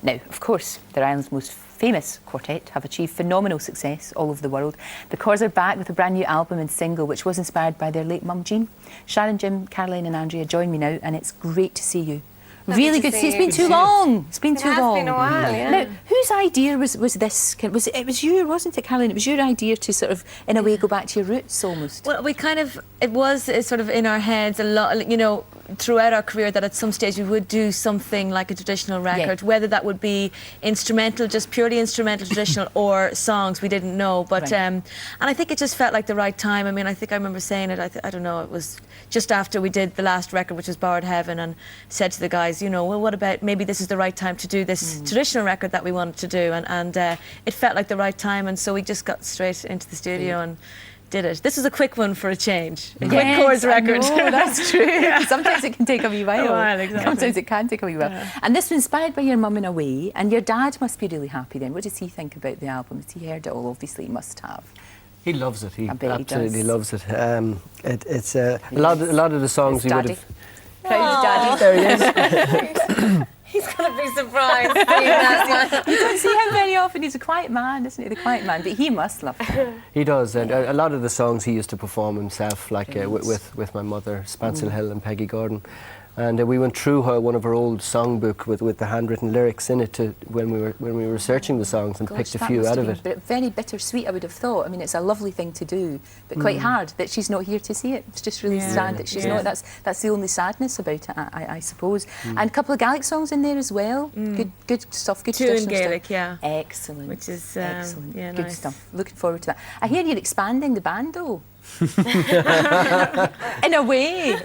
Now, of course, they're Ireland's most famous quartet, have achieved phenomenal success all over the world. The Corrs are back with a brand new album and single, which was inspired by their late mum, Jean. Sharon, Jim, Caroline and Andrea join me now, and it's great to see you. Really good to see you. It's been too long. It's been too long. It's been a while, yeah. Now, whose idea was this? It was you, wasn't it, Caroline? It was your idea to sort of, in a way, go back to your roots almost. Well, it was sort of in our heads a lot, you know, throughout our career, that at some stage we would do something like a traditional record, whether that would be instrumental, just purely instrumental, traditional, or songs, we didn't know. But and I think it just felt like the right time. I mean, I think I remember saying it, I don't know, it was just after we did the last record, which was Borrowed Heaven, and said to the guys, you know, well, what about maybe this is the right time to do this traditional record that we wanted to do, and it felt like the right time, and so we just got straight into the studio and did it. This was a quick one for a change. A quick Corrs record. Know, that's true. Sometimes it can take a wee while. Exactly. Sometimes it can take a wee while. Yeah. And this was inspired by your mum in a way, and your dad must be really happy then. What does he think about the album? Has he heard it all? Obviously, he must have. He loves it. He absolutely loves it. It's a lot of the songs he would have. Proud of Daddy. There he is. He's going to be surprised. You don't see him very often. He's a quiet man, isn't he? The quiet man. But he must love it. He does. And a lot of the songs he used to perform himself, like with my mother, Spancil Hill and Peggy Gordon. And we went through one of her old songbook with the handwritten lyrics in it when we were researching the songs, and picked a few out of it. Very bittersweet, I would have thought. I mean, it's a lovely thing to do, but quite hard that she's not here to see it. It's just really sad that she's not. That's the only sadness about it, I suppose. And a couple of Gaelic songs in there as well. Good stuff. Good Two in Gaelic, stuff. Excellent. Which is excellent. Yeah, good nice stuff. Looking forward to that. I hear you're expanding the band though. in a way,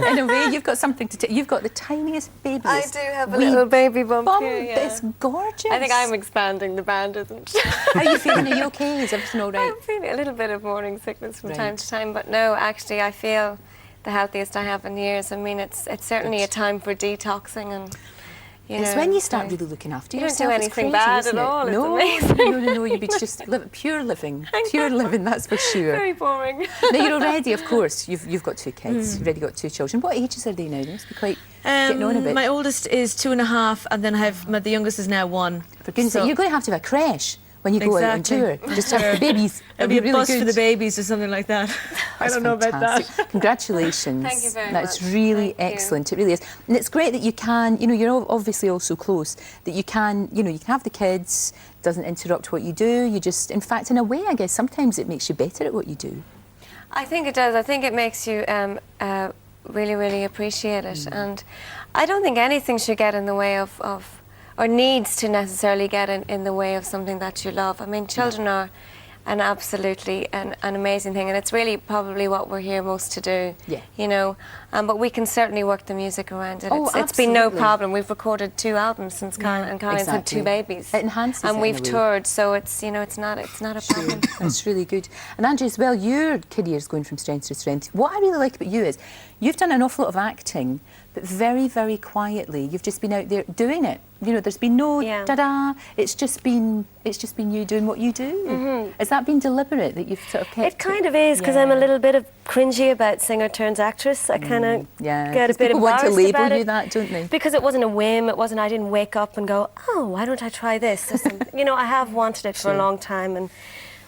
you've got something to you've got the tiniest baby. I do have a little baby bump here, It's gorgeous. I think I'm expanding, the band isn't. How are you feeling? Are you okay? Is everything all right? I'm feeling a little bit of morning sickness from time to time, but no, actually I feel the healthiest I have in years. I mean, it's certainly a time for detoxing, and it's when you start really looking after yourself. You don't do anything bad at all. No, it's amazing. No. You'd be just pure living, that's for sure. Very boring. Now you're already, of course, you've got two kids. You've already got two children. What ages are they now? They must be quite getting on a bit. My oldest is 2.5, and then the youngest is now 1. For goodness sake, you're going to have a creche when you go out on tour. Just have the babies. It'll be a bus for the babies or something like that. I don't know about that. Congratulations. Thank you very much. That's really excellent. It really is. And it's great that you can, you're obviously all so close, that you can, you can have the kids, doesn't interrupt what you do. You just, in fact, in a way, I guess, sometimes it makes you better at what you do. I think it does. I think it makes you really, really appreciate it. And I don't think anything should get in the way of or needs to necessarily get in the way of something that you love. I mean, children are an absolutely an amazing thing, and it's really probably what we're here most to do. But we can certainly work the music around it. It's been no problem. We've recorded 2 albums since Caroline had 2 babies. It enhances and it we've toured, so it's it's not a problem. That's really good. And Andrea, as well, your career's going from strength to strength. What I really like about you is you've done an awful lot of acting, but very, very quietly. You've just been out there doing it. There's been no da-da. It's just been you doing what you do. Has that been deliberate, that you've sort of kept it? Kind of is, because I'm a little bit cringy about singer turns actress. I kind of get a bit people want to embarrassed label about you it, that, don't they? Because it wasn't a whim. It wasn't. I didn't wake up and go, oh, why don't I try this? Or something. I have wanted it for a long time, and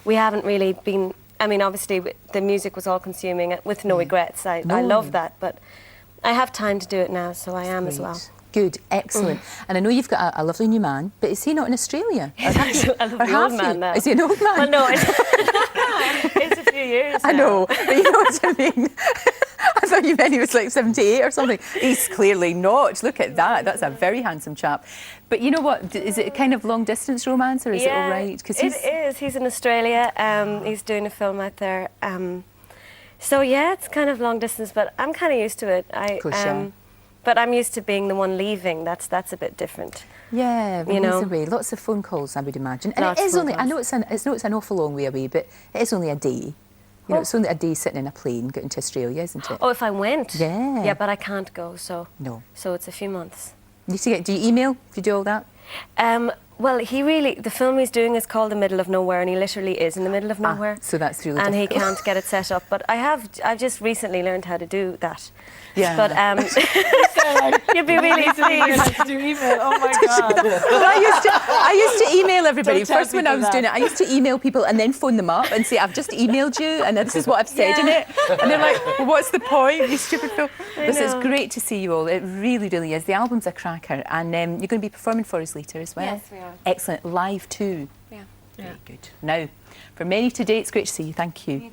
we haven't really been. I mean, obviously, the music was all consuming, with no regrets. I love that, but I have time to do it now, so I am as well. Good, excellent. And I know you've got a lovely new man, but is he not in Australia? He's a lovely old man now. Is he an old man? Well, no, it's a few years now. I know, but you know what I mean? I thought you meant he was like 78 or something. He's clearly not. Look at that. That's a very handsome chap. But you know what? Is it a kind of long-distance romance, or is it all right? It is. He's in Australia. He's doing a film out there. So, yeah, it's kind of long distance, but I'm kind of used to it. But I'm used to being the one leaving. That's a bit different. Yeah, but he's away. Lots of phone calls, I would imagine. And it is only, I know it's an awful long way away, but it is only a day. It's only a day sitting in a plane getting to Australia, isn't it? Oh, if I went? Yeah. Yeah, but I can't go, so... No. So it's a few months. Do you email? Do you do all that? Well, the film he's doing is called The Middle of Nowhere, and he literally is in the middle of nowhere. So that's really and difficult. he can't get it set up. But I've just recently learned how to do that. Yeah. But you'd be really pleased. do email. Oh my God. Well, I used to email everybody. Don't tell First, when I people was that. doing it, I used to email people and then phone them up and say, I've just emailed you and this is what I've said in it. And they're like, well, what's the point, you stupid fool? This is great to see you all. It really, really is. The album's a cracker. And you're going to be performing for us later as well. Yes, we are. Excellent. Live too. Yeah. Very good. Now, for many today, it's great to see you. Thank you.